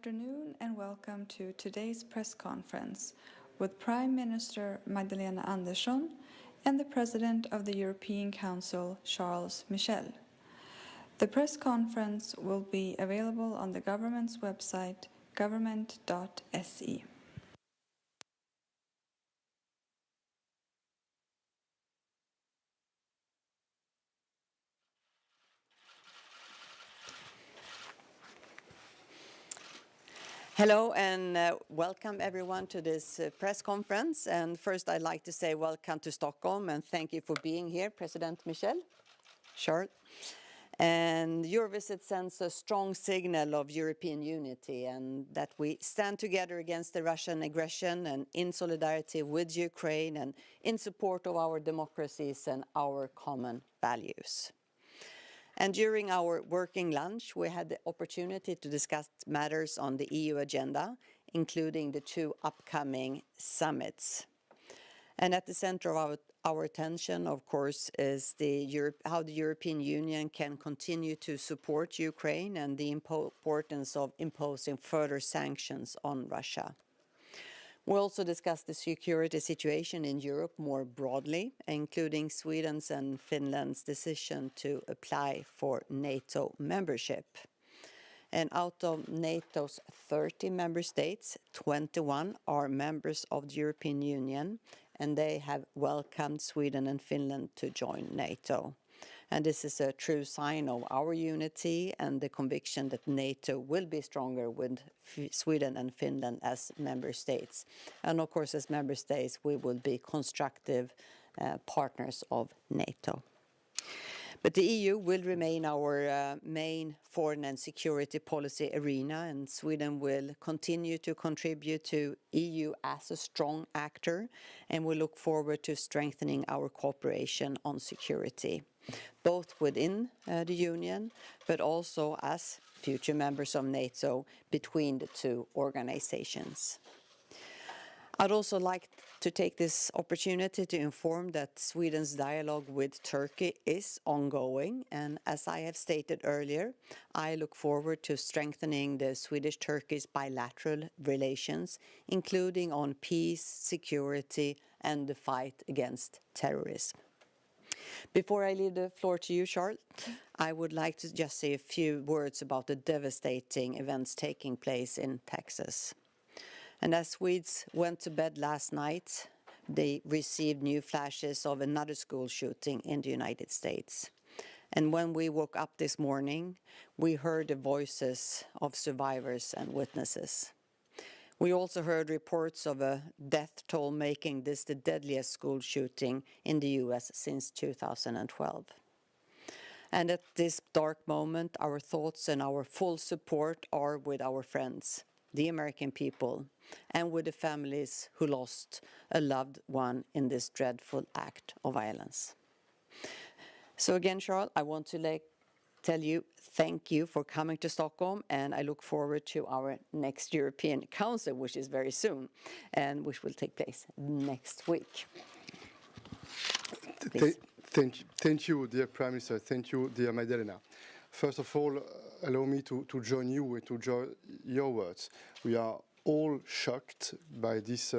afternoon and welcome to today's press conference with Prime Minister Magdalena Andersson and the President of the European Council, Charles Michel. The press conference will be available on the government's website, government.se. Hello and welcome everyone to this press conference. And first I'd like to say welcome to Stockholm and thank you for being here, President Michel. Charles. And your visit sends a strong signal of European unity and that we stand together against the Russian aggression and in solidarity with Ukraine and in support of our democracies and our common values. And during our working lunch, we had the opportunity to discuss matters on the EU agenda, including the two upcoming summits. And at the center of our attention, of course, is how the European Union can continue to support Ukraine and the importance of imposing further sanctions on Russia. We also discussed the security situation in Europe more broadly, including Sweden's and Finland's decision to apply for NATO membership. And out of NATO's 30 member states, 21 are members of the European Union, and they have welcomed Sweden and Finland to join NATO. And this is a true sign of our unity and the conviction that NATO will be stronger with Sweden and Finland as member states. And of course, as member states, we will be constructive partners of NATO. But the EU will remain our main foreign and security policy arena, and Sweden will continue to contribute to EU as a strong actor, and we look forward to strengthening our cooperation on security, both within the Union, but also as future members of NATO between the two organizations. I'd also like to take this opportunity to inform that Sweden's dialogue with Turkey is ongoing, and as I have stated earlier, I look forward to strengthening the Swedish-Turkish bilateral relations, including on peace, security, and the fight against terrorism. Before I leave the floor to you, Charles, I would like to just say a few words about the devastating events taking place in Texas. And as Swedes went to bed last night, they received new flashes of another school shooting in the United States. And when we woke up this morning, we heard the voices of survivors and witnesses. We also heard reports of a death toll, making this the deadliest school shooting in the US since 2012. And at this dark moment, our thoughts and our full support are with our friends, the American people, and with the families who lost a loved one in this dreadful act of violence. So again, Charles, I want to tell you thank you for coming to Stockholm, and I look forward to our next European Council, which is very soon, and which will take place next week. Thank you, dear Prime Minister. Thank you, dear Magdalena. First of all, allow me to join you and to join your words. We are all shocked by this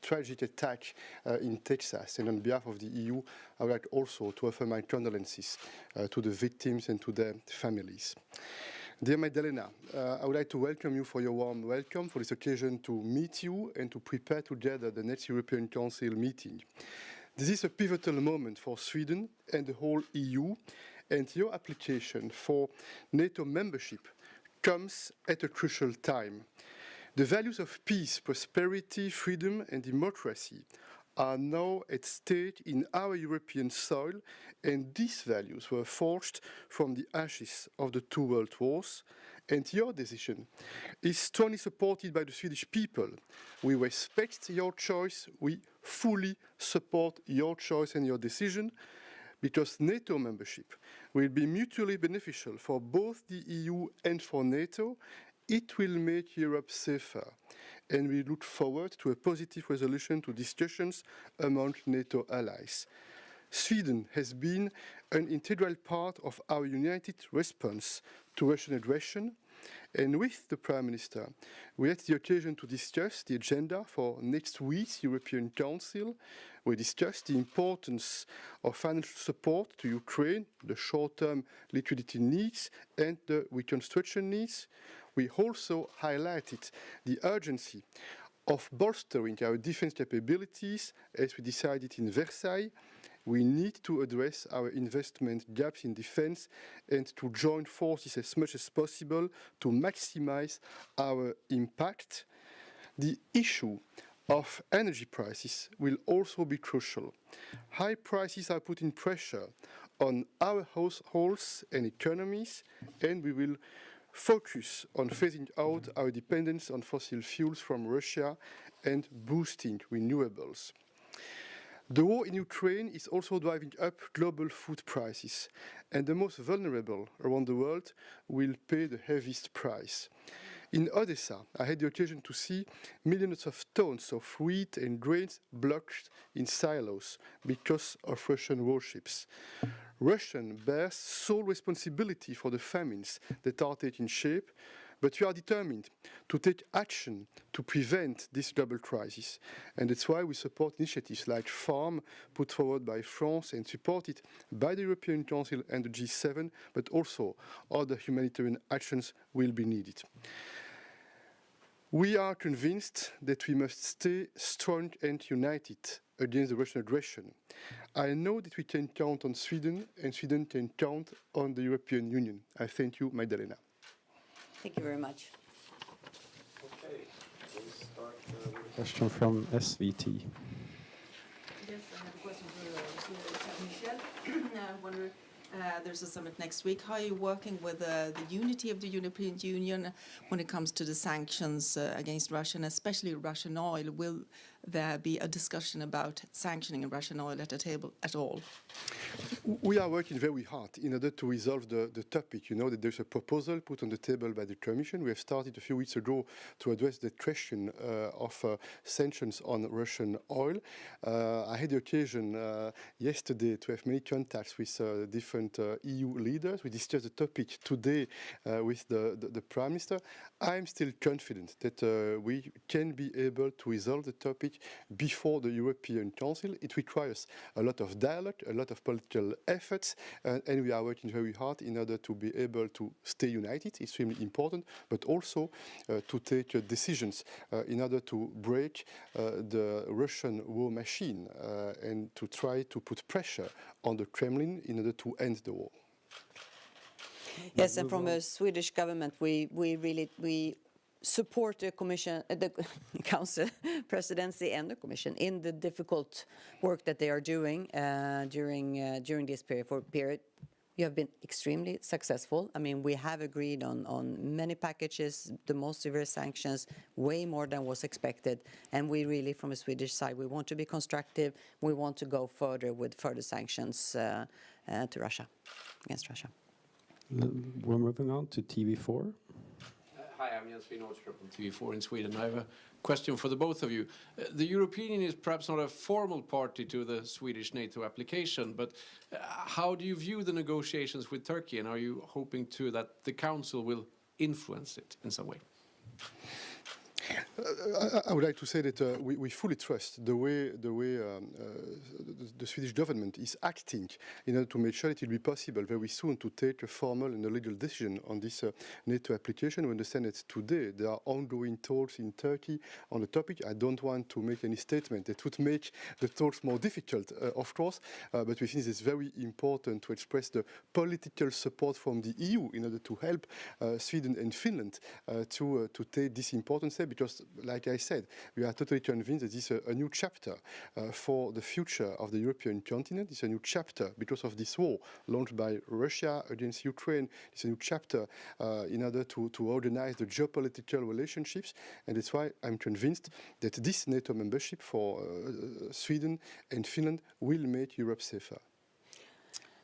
tragic attack in Texas, and on behalf of the EU, I would like also to offer my condolences to the victims and to their families. Dear Magdalena, I would like to welcome you for your warm welcome for this occasion to meet you and to prepare together the next European Council meeting. This is a pivotal moment for Sweden and the whole EU, and your application for NATO membership comes at a crucial time. The values of peace, prosperity, freedom and democracy are now at stake in our European soil, and these values were forged from the ashes of the two world wars, and your decision is strongly supported by the Swedish people. We respect your choice, we fully support your choice and your decision, because NATO membership will be mutually beneficial for both the EU and for NATO. It will make Europe safer, and we look forward to a positive resolution to discussions among NATO allies. Sweden has been an integral part of our united response to Russian aggression, And with the Prime Minister, we had the occasion to discuss the agenda for next week's European Council. We discussed the importance of financial support to Ukraine, the short-term liquidity needs and the reconstruction needs. We also highlighted the urgency of bolstering our defense capabilities, as we decided in Versailles. We need to address our investment gaps in defense and to join forces as much as possible to maximize our impact. The issue of energy prices will also be crucial. High prices are putting pressure on our households and economies, and we will focus on phasing out our dependence on fossil fuels from Russia and boosting renewables. The war in Ukraine is also driving up global food prices, and the most vulnerable around the world will pay the heaviest price. In Odessa, I had the occasion to see millions of tons of wheat and grains blocked in silos because of Russian warships. Russia bears sole responsibility for the famines that are taking shape, but we are determined to take action to prevent this global crisis. And that's why we support initiatives like FARM, put forward by France and supported by the European Council and the G7, but also other humanitarian actions will be needed. We are convinced that we must stay strong and united against the Russian aggression. I know that we can count on Sweden, and Sweden can count on the European Union. I thank you, Magdalena. Thank you very much. Okay, we'll start with a question from SVT. Yes, I have a question for Michel. I wonder, there's a summit next week. How are you working with the unity of the European Union when it comes to the sanctions against Russia, and especially Russian oil? Will there be a discussion about sanctioning Russian oil at the table at all? We are working very hard in order to resolve the topic. You know that there's a proposal put on the table by the Commission. We have started a few weeks ago to address the question of sanctions on Russian oil. I had the occasion yesterday to have many contacts with different EU leaders. We discussed the topic today with the Prime Minister. I'm still confident that we can be able to resolve the topic before the European Council. It requires a lot of dialogue, a lot of political efforts, and we are working very hard in order to be able to stay united, extremely important, but also to take decisions in order to break the Russian war machine and to try to put pressure on the Kremlin in order to end the war. Yes, and from a Swedish government, we really support the Commission, the Council presidency and the Commission in the difficult work that they are doing during this period. You have been extremely successful. I mean, we have agreed on many packages, the most severe sanctions, way more than was expected. And we really, from a Swedish side, we want to be constructive. We want to go further with further sanctions to Russia, against Russia. We're moving on to TV4. Hi, I'm Jens Nordström from TV4 in Sweden. I have a question for the both of you. The European Union is perhaps not a formal party to the Swedish NATO application, but how do you view the negotiations with Turkey, and are you hoping that the Council will influence it in some way? I would like to say that we fully trust the way the Swedish government is acting in order to make sure it will be possible very soon to take a formal and a legal decision on this NATO application. We understand that today there are ongoing talks in Turkey on the topic. I don't want to make any statement that would make the talks more difficult, of course, but we think it's very important to express the political support from the EU in order to help Sweden and Finland to take this important step. Because, like I said, we are totally convinced that this is a new chapter for the future of the European continent. It's a new chapter because of this war launched by Russia against Ukraine. It's a new chapter in order to organize the geopolitical relationships. And that's why I'm convinced that this NATO membership for Sweden and Finland will make Europe safer.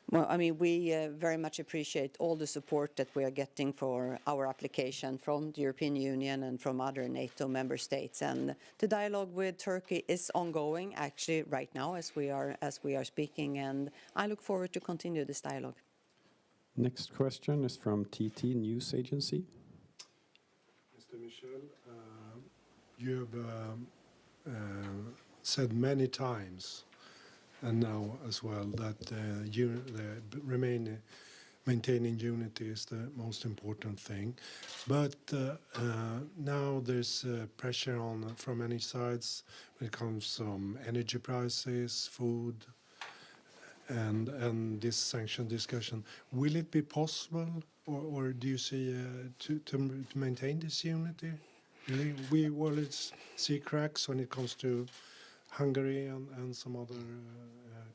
Well, I mean, we very much appreciate all the support that we are getting for our application from the European Union and from other NATO member states. And the dialogue with Turkey is ongoing, actually, right now as we are speaking. And I look forward to continue this dialogue. Next question is from TT News Agency. Mr. Michel. You have said many times, and now as well, that maintaining unity is the most important thing. But now there's pressure from many sides when it comes to energy prices, food, and this sanction discussion. Will it be possible, or do you see to maintain this unity? We will see cracks when it comes to Hungary and some other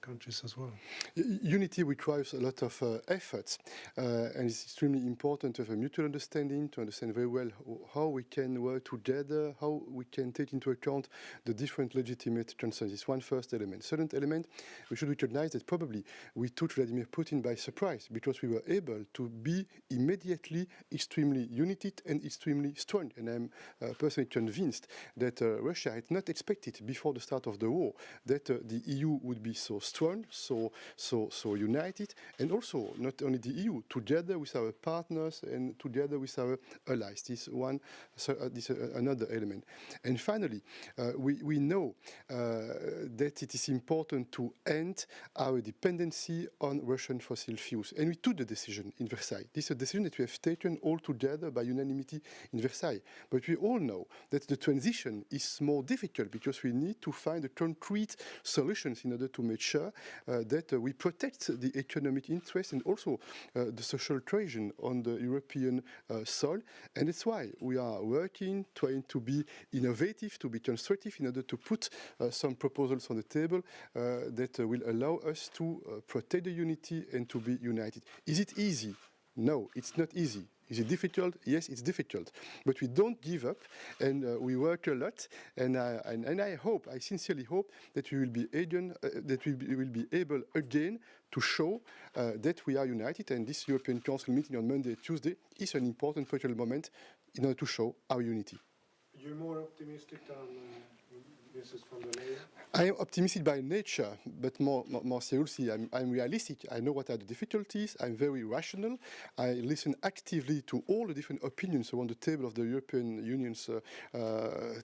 countries as well. Unity requires a lot of efforts, and it's extremely important to have a mutual understanding, to understand very well how we can work together, how we can take into account the different legitimate concerns. It's one first element. Second element, we should recognize that probably we took Vladimir Putin by surprise because we were able to be immediately extremely united and extremely strong. And I'm personally convinced that Russia had not expected before the start of the war that the EU would be so strong, so united, and also not only the EU, together with our partners and together with our allies. This another element. And finally, we know that it is important to end our dependency on Russian fossil fuels, and we took the decision in Versailles. This is a decision that we have taken all together by unanimity in Versailles. But we all know that the transition is more difficult because we need to find the concrete solutions in order to make sure that we protect the economic interest and also the social cohesion on the European soil. And that's why we are working, trying to be innovative, to be constructive in order to put some proposals on the table that will allow us to protect the unity and to be united. Is it easy? No, it's not easy. Is it difficult? Yes, it's difficult. But we don't give up, and we work a lot. And I hope, I sincerely hope, that we will be able again to show that we are united. And this European Council meeting on Monday and Tuesday is an important political moment in order to show our unity. You're more optimistic than Mrs. von der Leyen? I am optimistic by nature, but more seriously, I'm realistic. I know what are the difficulties. I'm very rational. I listen actively to all the different opinions around the table of the European Union's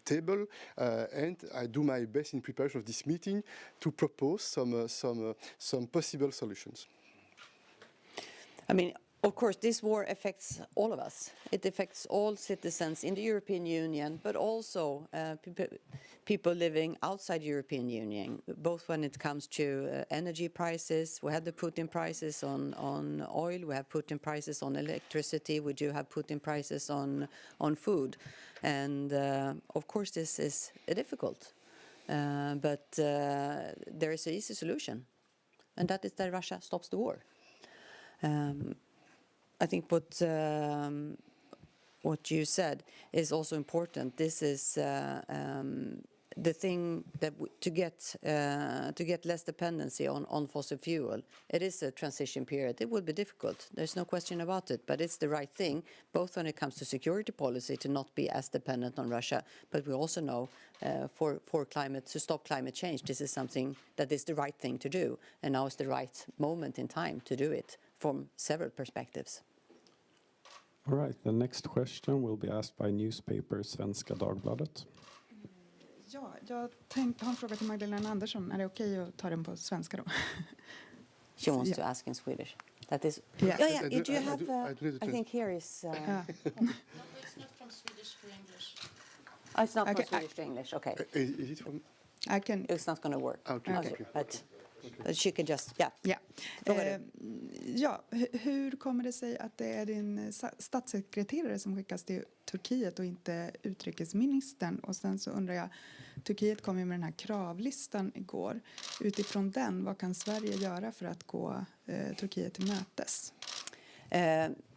table, and I do my best in preparation of this meeting to propose some possible solutions. I mean, of course, this war affects all of us. It affects all citizens in the European Union, but also people living outside the European Union, both when it comes to energy prices. We have the Putin prices on oil. We have Putin prices on electricity. We do have Putin prices on food. And, of course, this is difficult. But there is an easy solution, and that is that Russia stops the war. I think what you said is also important. This is the thing that to get less dependency on fossil fuel. It is a transition period. It will be difficult. There's no question about it. But it's the right thing, both when it comes to security policy to not be as dependent on Russia. But we also know for climate to stop climate change, this is something that is the right thing to do. And now is the right moment in time to do it from several perspectives. All right, the next question will be asked by newspaper Svenska Dagbladet. Ja, jag har en fråga till Magdalena Andersson. Är det okej att ta den på svenska då? She wants to ask in Swedish. That is. Yeah. Yeah. Do you have? I think here is. No, it's not from Swedish to English. Oh, it's not Okay, from Swedish to English. Okay, Is it from? I can. it's not going to work. Okay. But she can just. Yeah. Ja. Fråga du. Ja, hur kommer det sig att det är din statssekreterare som skickas till Turkiet och inte utrikesministern? Och sen så undrar jag, Turkiet kom ju med den här kravlistan igår. Utifrån den, vad kan Sverige göra för att gå Turkiet till mötes?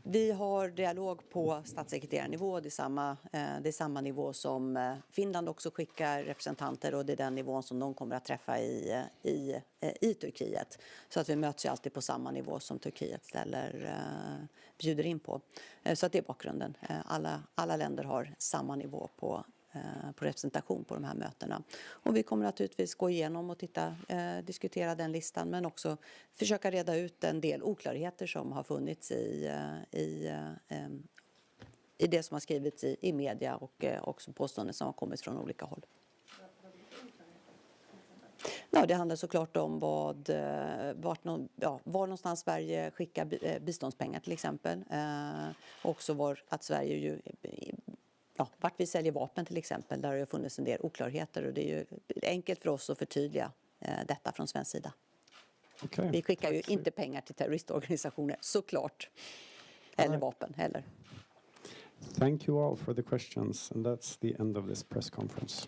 Vi har dialog på statssekreterarnivå. Det är samma nivå som Finland också skickar representanter, och det är den nivån som de kommer att träffa i Turkiet. Så att vi möts ju alltid på samma nivå som Turkiet bjuder in på. Så att det är bakgrunden. Alla länder har samma nivå på representation på de här mötena. Och vi kommer naturligtvis gå igenom och diskutera den listan, men också försöka reda ut en del oklarheter som har funnits i det som har skrivits i media och också påståenden som har kommit från olika håll. Ja, det handlar såklart om var någonstans Sverige skickar biståndspengar till exempel. Också att Sverige ju, vart vi säljer vapen till exempel, där har det funnits en del oklarheter och det är ju enkelt för oss att förtydliga detta från svensk sida. Okay. Vi skickar ju inte pengar till terroristorganisationer, såklart. Eller vapen heller. Thank you all for the questions, and that's the end of this press conference.